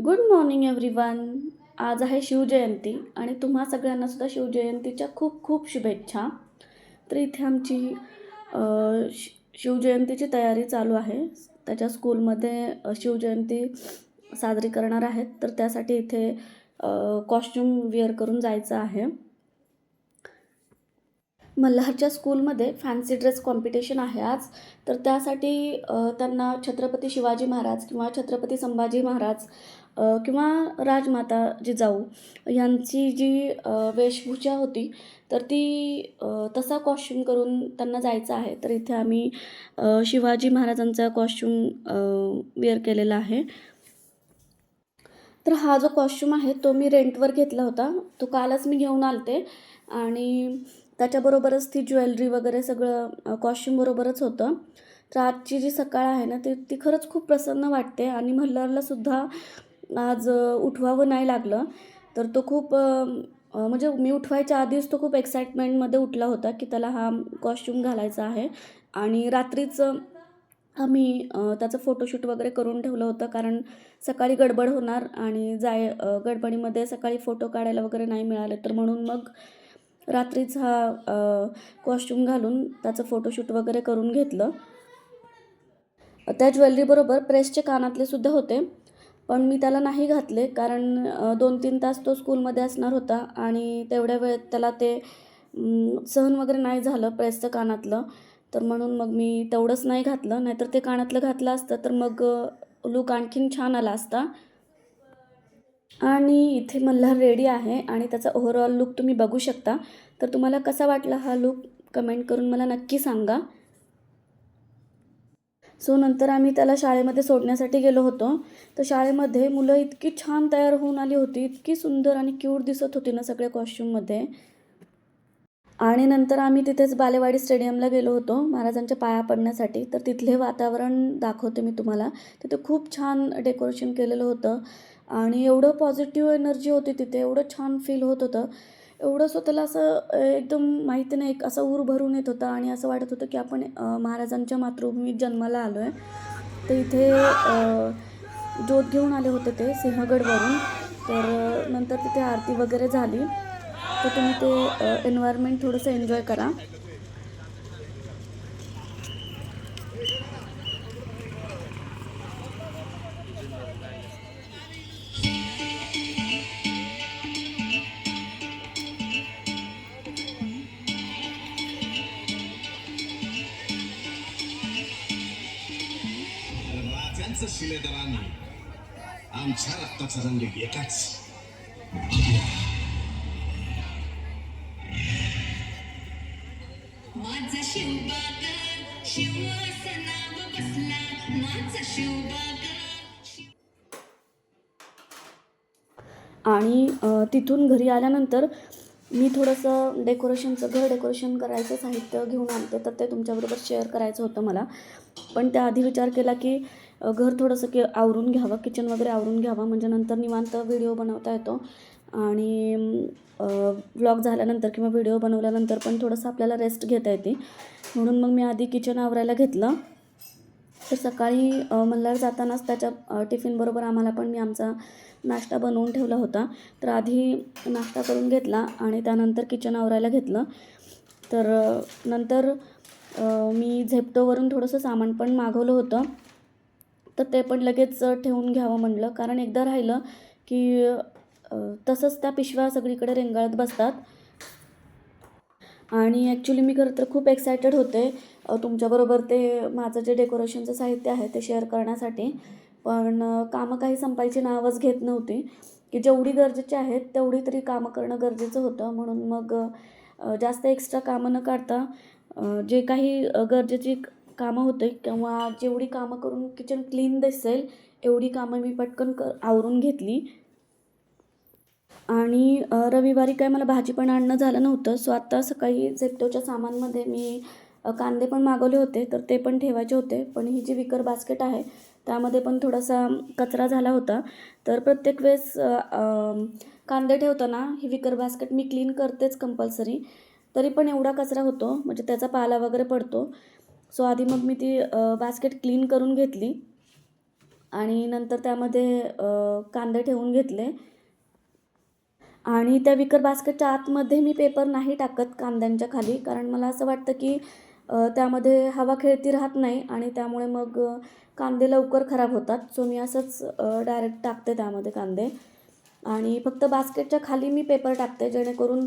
Good morning everyone. आज आहे शिवजयंती आणि तुम्हा सगळ्यांनासुद्धा शिवजयंतीच्या खूप खूप शुभेच्छा. तर इथे आमची अ, शिवजयंतीची तयारी चालू आहे. त्याच्या स्कूलमध्ये शिवजयंती साजरी करणार आहेत, तर त्यासाठी इथे कॉस्ट्यूम वेअर करून जायचं आहे. मल्हारच्या स्कूलमध्ये फॅन्सी ड्रेस कॉम्पिटिशन आहे आज. तर त्यासाठी त्यांना छत्रपती शिवाजी महाराज किंवा छत्रपती संभाजी महाराज किंवा राजमाता जिजाऊ यांची जी वेशभूषा होती, तर ती तसा कॉस्ट्यूम करून त्यांना जायचं आहे. तर इथे आम्ही शिवाजी महाराजांचा कॉस्ट्यूम वेअर केलेला आहे. तर हा जो कॉस्ट्यूम आहे तो मी रेंटवर घेतला होता. तो कालच मी घेऊन आले आणि त्याच्याबरोबरच ती ज्वेलरी वगैरे सगळं कॉस्ट्यूमबरोबरच होतं. तर आजची जी सकाळ आहे ना, ती खरंच खूप प्रसन्न वाटते आणि मल्हारलासुद्धा आज उठवावं नाही लागलं. तर तो खूप म्हणजे मी उठवायच्या आधीच तो खूप एक्साइटमेंटमध्ये उठला होता, की त्याला हा कॉस्ट्यूम घालायचा आहे आणि रात्रीच आम्ही त्याचं फोटोशूट वगैरे करून ठेवलं होतं. कारण सकाळी गडबड होणार आणि गडबडीमध्ये सकाळी फोटो काढायला वगैरे नाही मिळाले, तर म्हणून मग रात्रीच हा कॉस्ट्यूम घालून त्याचं फोटोशूट वगैरे करून घेतलं. त्या ज्वेलरीबरोबर प्रेसचे कानातले सुद्धा होते, पण मी त्याला नाही घातले कारण 2-3 तास तो स्कूलमध्ये असणार होता आणि तेवढ्या वेळेत त्याला ते सहन वगैरे नाही झालं प्रेसचं कानातलं. तर म्हणून मग मी तेवढंच नाही घातलं. नाहीतर ते कानातलं घातलं असतं तर मग लूक आणखीन छान आला असता. आणि इथे मल्हार रेडी आहे आणि त्याचा ओव्हरऑल लूक तुम्ही बघू शकता. तर तुम्हाला कसा वाटला हा लूक कमेंट करून मला नक्की सांगा. सो नंतर आम्ही त्याला शाळेमध्ये सोडण्यासाठी गेलो होतो. तर शाळेमध्ये मुलं इतकी छान तयार होऊन आली होती, इतकी सुंदर आणि क्यूट दिसत होती ना सगळ्या कॉस्ट्यूममध्ये. आणि नंतर आम्ही तिथेच बालेवाडी स्टेडियमला गेलो होतो महाराजांच्या पाया पडण्यासाठी. तर तिथले वातावरण दाखवते मी तुम्हाला. तिथे खूप छान डेकोरेशन केलेलं होतं आणि एवढं पॉझिटिव्ह एनर्जी होती तिथे, एवढं छान फील होत होतं. एवढं स्वतःला असं एकदम माहिती नाही, एक असा ऊर भरून येत होता आणि असं वाटत होतं की आपण महाराजांच्या मातृभूमीत जन्माला आलो आहे. तर इथे ज्योत घेऊन आले होते ते सिंहगडवरून. तर नंतर तिथे आरती वगैरे झाली. तर तुम्ही ते एन्व्हायरमेंट थोडंसं एन्जॉय करा. राजांचं शिलेदारांनी आमच्या रक्ताचा रंग एकाच. माझा शिवबागर शिवसनाव बसला, माझा शिवबागर. आणि तिथून घरी आल्यानंतर मी थोडंसं घर डेकोरेशन करायचं साहित्य घेऊन आले तर ते तुमच्याबरोबर शेअर करायचं होतं मला. पण त्याआधी विचार केला की घर थोडंसं आवरून घ्यावं, किचन वगैरे आवरून घ्यावं, म्हणजे नंतर निवांत व्हिडिओ बनवता येतो आणि व्लॉग झाल्यानंतर किंवा व्हिडिओ बनवल्यानंतर पण थोडंसं आपल्याला रेस्ट घेता येते. म्हणून मग मी आधी किचन आवरायला घेतलं. तर सकाळी मल्हार जातानाच त्याच्या टिफिनबरोबर आम्हाला पण मी आमचा नाश्ता बनवून ठेवला होता. तर आधी नाश्ता करून घेतला आणि त्यानंतर किचन आवरायला घेतलं. तर नंतर मी झेप्टोवरून थोडंसं सामान पण मागवलं होतं. तर ते पण लगेच ठेवून घ्यावं म्हटलं, कारण एकदा राहिलं की तसंच त्या पिशव्या सगळीकडे रेंगाळत बसतात. आणि ॲक्च्युली मी खरं तर खूप एक्सायटेड होते तुमच्याबरोबर ते माझं जे डेकोरेशनचं साहित्य आहे ते शेअर करण्यासाठी. पण कामं काही संपायची नावच घेत नव्हती, की जेवढी गरजेची आहेत तेवढी तरी कामं करणं गरजेचं होतं. म्हणून मग जास्त एक्स्ट्रा कामं न काढता जे काही गरजेची कामं होते किंवा जेवढी कामं करून किचन क्लीन दिसेल एवढी कामं मी पटकन आवरून घेतली. आणि रविवारी काय मला भाजी पण आणणं झालं नव्हतं. सो आत्ता सकाळी झेप्टोच्या सामानमध्ये मी कांदे पण मागवले होते, तर ते पण ठेवायचे होते. पण ही जी विकर बास्केट आहे त्यामध्ये पण थोडासा कचरा झाला होता. तर प्रत्येक वेळेस कांदे ठेवताना ही विकर बास्केट मी क्लीन करतेच कंपल्सरी. तरी पण एवढा कचरा होतो, म्हणजे त्याचा पाला वगैरे पडतो. सो आधी मग मी ती बास्केट क्लीन करून घेतली. आणि नंतर त्यामध्ये कांदे ठेवून घेतले आणि त्या विकर बास्केटच्या आतमध्ये मी पेपर नाही टाकत कांद्यांच्या खाली, कारण मला असं वाटतं की त्यामध्ये हवा खेळती राहत नाही आणि त्यामुळे मग कांदे लवकर खराब होतात. सो मी असंच डायरेक्ट टाकते त्यामध्ये कांदे आणि फक्त बास्केटच्या खाली मी पेपर टाकते, जेणेकरून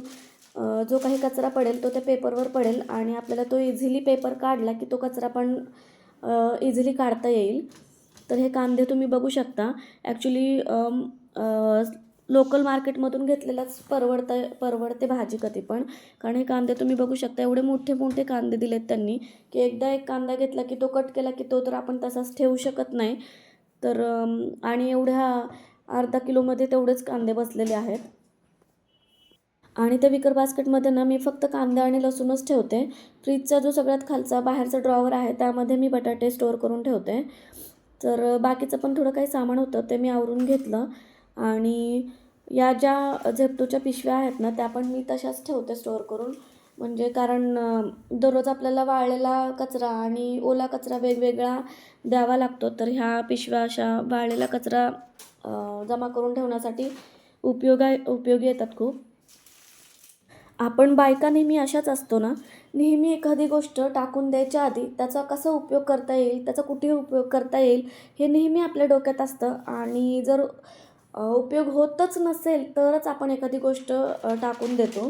जो काही कचरा पडेल तो त्या पेपरवर पडेल आणि आपल्याला तो इझिली पेपर काढला की तो कचरा पण इझिली काढता येईल. तर हे कांदे तुम्ही बघू शकता. ॲक्च्युली लोकल मार्केटमधून घेतलेलाच परवडते भाजी कधी पण, कारण हे कांदे तुम्ही बघू शकता एवढे मोठे मोठे कांदे दिलेत त्यांनी की एकदा एक कांदा घेतला की तो कट केला की तो तर आपण तसाच ठेवू शकत नाही. तर आणि एवढ्या अर्धा किलोमध्ये तेवढेच कांदे बसलेले आहेत. आणि त्या विकर बास्केटमध्ये ना मी फक्त कांदा आणि लसूणच ठेवते. फ्रीजचा जो सगळ्यात खालचा बाहेरचा ड्रॉवर आहे त्यामध्ये मी बटाटे स्टोअर करून ठेवते. तर बाकीचं पण थोडं काही सामान होतं ते मी आवरून घेतलं आणि या ज्या झेप्टोच्या पिशव्या आहेत ना त्या पण मी तशाच ठेवते स्टोअर करून. म्हणजे कारण दररोज आपल्याला वाळलेला कचरा आणि ओला कचरा वेगवेगळा द्यावा लागतो. तर ह्या पिशव्या अशा वाळलेला कचरा जमा करून ठेवण्यासाठी उपयोगी येतात खूप. आपण बायका नेहमी अशाच असतो ना, नेहमी एखादी गोष्ट टाकून द्यायच्या आधी त्याचा कसा उपयोग करता येईल, त्याचा कुठे उपयोग करता येईल, हे नेहमी आपल्या डोक्यात असतं आणि जर उपयोग होतच नसेल तरच आपण एखादी गोष्ट टाकून देतो.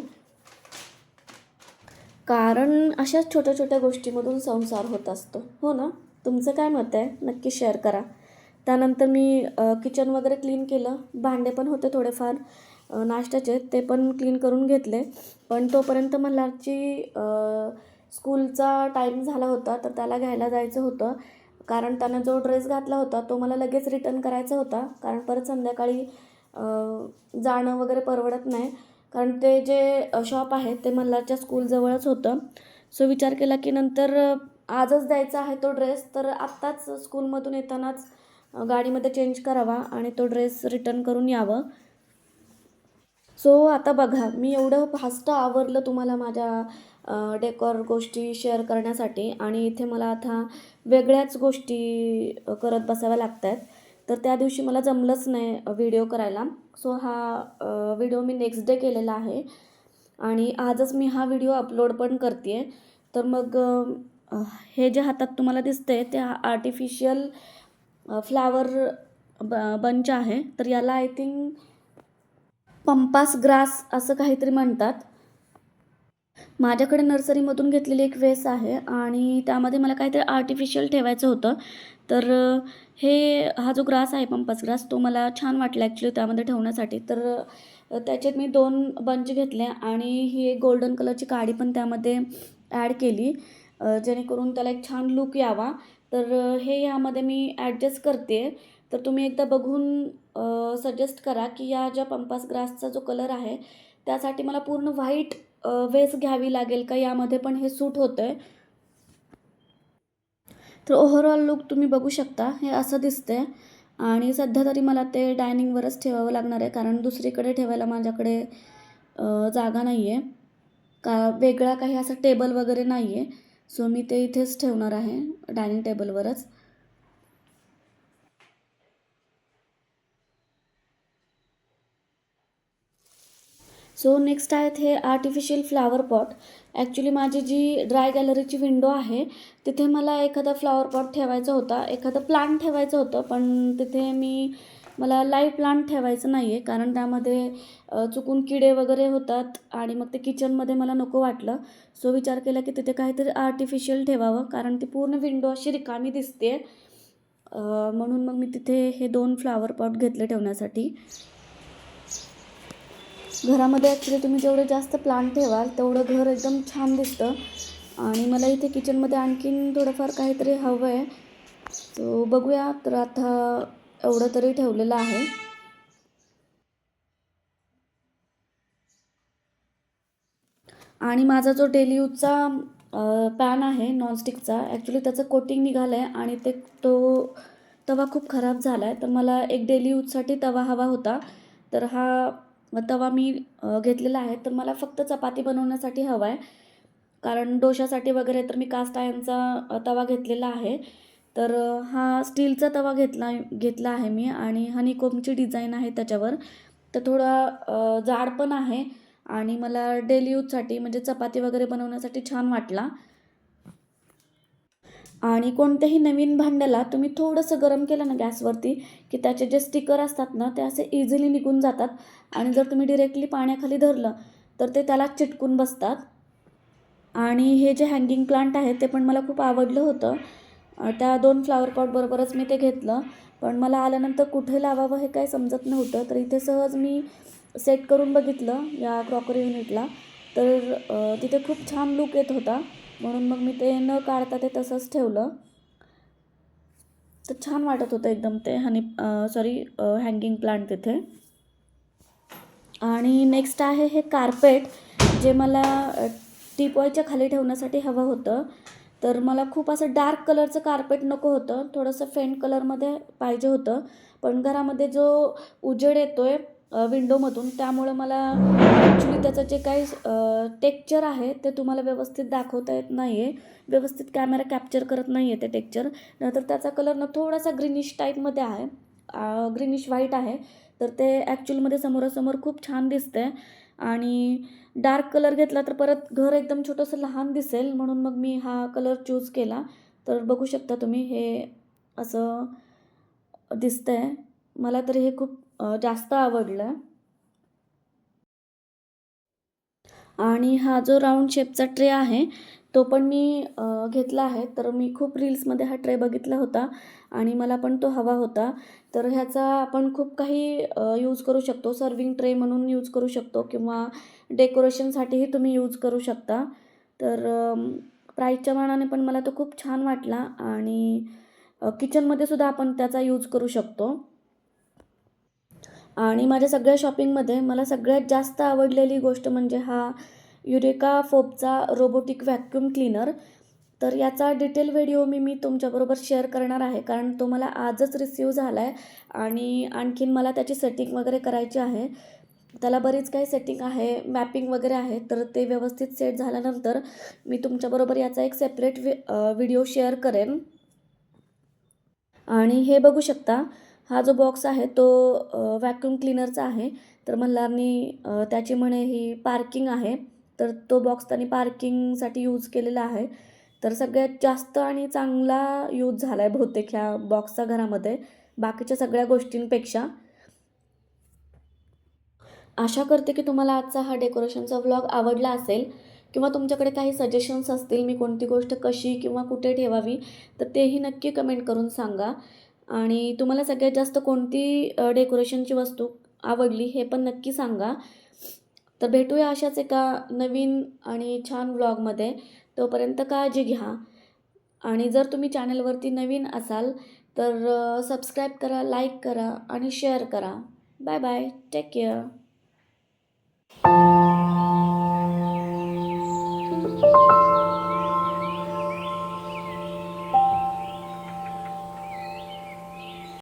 कारण अशाच छोट्या छोट्या गोष्टीमधून संसार होत असतो. हो ना? तुमचं काय मत आहे? नक्की शेअर करा. त्यानंतर मी किचन वगैरे क्लीन केलं. भांडे पण होते थोडेफार नाश्त्याचे, ते पण क्लीन करून घेतले. पण तोपर्यंत मल्हारची स्कूलचा टाईम झाला होता, तर त्याला घ्यायला जायचं होतं. कारण त्यानं जो ड्रेस घातला होता तो मला लगेच रिटर्न करायचा होता. कारण परत संध्याकाळी जाणं वगैरे परवडत नाही. कारण ते जे शॉप आहे ते मल्हारच्या स्कूलजवळच होतं. सो विचार केला की नंतर आजच द्यायचा आहे तो ड्रेस, तर आत्ताच स्कूलमधून येतानाच गाडीमध्ये चेंज करावा आणि तो ड्रेस रिटर्न करून यावं. सो आता बघा, मी एवढं फास्ट आवरलं तुम्हाला माझ्या डेकोर गोष्टी शेअर करण्यासाठी आणि इथे मला आता वेगळ्याच गोष्टी करत बसाव्या लागत आहेत. तर त्या दिवशी मला जमलंच नाही व्हिडिओ करायला. सो हा व्हिडिओ मी नेक्स्ट डे केलेला आहे आणि आजच मी हा व्हिडिओ अपलोड पण करते आहे. तर मग हे जे हातात तुम्हाला दिसतंय ते आर्टिफिशियल फ्लावर बंच आहे. तर याला आय थिंक पंपास ग्रास असं काहीतरी म्हणतात. माझ्याकडे नर्सरीमधून घेतलेली एक वेस आहे आणि त्यामध्ये मला काहीतरी आर्टिफिशियल ठेवायचं होतं. तर हे हा जो ग्रास आहे पंपास ग्रास तो मला छान वाटला ॲक्च्युली त्यामध्ये ठेवण्यासाठी. तर त्याच्यात मी 2 बंच घेतले आणि ही एक गोल्डन कलरची काडी पण त्यामध्ये ॲड केली जेणेकरून त्याला एक छान लूक यावा. तर हे यामध्ये मी ॲडजस्ट करते. तर तुम्ही एकदा बघून सजेस्ट करा की या ज्या पंपास ग्रासचा जो कलर आहे त्यासाठी मला पूर्ण व्हाईट वेस घ्यावी लागेल का यामध्ये पण हे सूट होतंय. तर ओव्हरऑल लूक तुम्ही बघू शकता. हे असं दिसतंय आणि सध्या तरी मला ते डायनिंगवरच ठेवावं लागणार आहे, कारण दुसरीकडे ठेवायला माझ्याकडे जागा नाही आहे. वेगळा काही असा टेबल वगैरे नाही आहे. सो मी ते इथेच ठेवणार आहे डायनिंग टेबलवरच. सो नेक्स्ट आहेत हे आर्टिफिशियल फ्लावर पॉट. ॲक्च्युली माझी जी ड्राय गॅलरीची विंडो आहे तिथे मला एखादा फ्लॉवर पॉट ठेवायचा होता, एखादं प्लांट ठेवायचं होतं. पण तिथे मला लाईव्ह प्लांट ठेवायचं नाही आहे, कारण त्यामध्ये चुकून किडे वगैरे होतात आणि मग ते किचनमध्ये मला नको वाटलं. सो विचार केला की तिथे काहीतरी आर्टिफिशियल ठेवावं, कारण ती पूर्ण विंडो अशी रिकामी दिसते. म्हणून मग मी तिथे हे 2 फ्लॉवर पॉट घेतले ठेवण्यासाठी. घरामध्ये ॲक्च्युली तुम्ही जेवढे जास्त प्लांट ठेवाल तेवढं घर एकदम छान दिसतं आणि मला इथे किचनमध्ये आणखीन थोडंफार काहीतरी हवं आहे. सो बघूया. तर आता एवढं तरी ठेवलेलं आहे. आणि माझा जो डेली यूजचा पॅन आहे नॉनस्टिकचा, ॲक्च्युली त्याचं कोटिंग निघालं आहे आणि तो तवा खूप खराब झाला आहे. तर मला एक डेली यूजसाठी तवा हवा होता. तर हा तवा मी घेतलेला आहे. तर मला फक्त चपाती बनवण्यासाठी हवा आहे, कारण डोशासाठी वगैरे तर मी कास्ट आयर्नचा तवा घेतलेला आहे. तर हा स्टीलचा तवा घेतला आहे मी आणि हनीकोमची डिझाईन आहे त्याच्यावर. तर थोडा जाड पण आहे आणि मला डेली यूजसाठी म्हणजे चपाती वगैरे बनवण्यासाठी छान वाटला. आणि कोणत्याही नवीन भांड्याला तुम्ही थोडंसं गरम केलं ना गॅसवरती, की त्याचे जे स्टिकर असतात ना, ते असे इझिली निघून जातात आणि जर तुम्ही डायरेक्टली पाण्याखाली धरलं, तर ते त्याला चिटकून बसतात. आणि हे जे हँगिंग प्लांट आहे, ते पण मला खूप आवडलं होतं. त्या 2 फ्लॉवर पॉटबरोबरच मी ते घेतलं. पण मला आल्यानंतर कुठे लावावं हे काही समजत नव्हतं. तर इथे सहज मी सेट करून बघितलं या क्रॉकरी युनिटला. तर तिथे खूप छान लूक येत होता. म्हणून मग मी ते न काढता ते तसंच ठेवलं. तर छान वाटत होतं एकदम ते हँगिंग प्लांट तिथे. आणि नेक्स्ट आहे हे कार्पेट, जे मला टीपॉयच्या खाली ठेवण्यासाठी हवं होतं. तर मला खूप असं डार्क कलरचं कार्पेट नको होतं, थोडंसं फेंट कलरमध्ये पाहिजे होतं. पण घरामध्ये जो उजेड येतो आहे विंडोमधून, त्यामुळं मला ॲक्च्युली त्याचं जे काही टेक्स्चर आहे ते तुम्हाला व्यवस्थित दाखवता येत नाही आहे. व्यवस्थित कॅमेरा कॅप्चर करत नाही आहे ते टेक्स्चर. नंतर त्याचा कलर ना थोडासा ग्रीनिश टाईपमध्ये आहे, ग्रीनिश व्हाईट आहे. तर ते ॲक्च्युअलमध्ये समोरासमोर खूप छान दिसतंय. आणि डार्क कलर घेतला तर परत घर एकदम छोटंसं लहान दिसेल, म्हणून मग मी हा कलर चूज केला. तर बघू शकता तुम्ही हे असं दिसतंय. मला तर हे खूप जास्त आवडलं. आणि हा जो राउंड शेपचा ट्रे आहे, तो पण मी घेतला आहे. तर मी खूप रील्समध्ये हा ट्रे बघितला होता आणि मला पण तो हवा होता. तर ह्याचा आपण खूप काही यूज करू शकतो. सर्व्हिंग ट्रे म्हणून यूज करू शकतो किंवा डेकोरेशनसाठीही तुम्ही यूज करू शकता. तर प्राईसच्या मानाने पण मला तो खूप छान वाटला आणि किचनमध्ये सुद्धा आपण त्याचा यूज करू शकतो. आणि माझ्या सगळ्या शॉपिंगमध्ये मला सगळ्यात जास्त आवडलेली गोष्ट म्हणजे हा युरेका फोर्ब्सचा रोबोटिक व्हॅक्यूम क्लीनर. तर याचा डिटेल व्हिडिओ मी तुमच्याबरोबर शेअर करणार आहे, कारण तो मला आजच रिसीव्ह झाला आहे आणि आणखीन मला त्याची सेटिंग वगैरे करायची आहे. त्याला बरीच काही सेटिंग आहे, मॅपिंग वगैरे आहे. तर ते व्यवस्थित सेट झाल्यानंतर मी तुमच्याबरोबर याचा एक सेपरेट व्हिडिओ शेअर करेन. आणि हे बघू शकता, हा जो बॉक्स आहे तो व्हॅक्यूम क्लीनरचा आहे. तर मल्हारनी त्याची म्हणे ही पार्किंग आहे. तर तो बॉक्स त्यांनी पार्किंगसाठी यूज केलेला आहे. तर सगळ्यात जास्त आणि चांगला यूज झाला आहे बहुतेक ह्या बॉक्सचा घरामध्ये, बाकीच्या सगळ्या गोष्टींपेक्षा. आशा करते की तुम्हाला आजचा हा डेकोरेशनचा व्लॉग आवडला असेल किंवा तुमच्याकडे काही सजेशन्स असतील, मी कोणती गोष्ट कशी किंवा कुठे ठेवावी, तर तेही नक्की कमेंट करून सांगा. आणि तुम्हाला सगळ्यात जास्त कोणती डेकोरेशनची वस्तू आवडली हे पण नक्की सांगा. तर भेटूया अशाच एका नवीन आणि छान व्लॉगमध्ये. तोपर्यंत काळजी घ्या. आणि जर तुम्ही चॅनलवरती नवीन असाल तर सबस्क्राईब करा, लाईक करा आणि शेअर करा. Bye bye. Take care.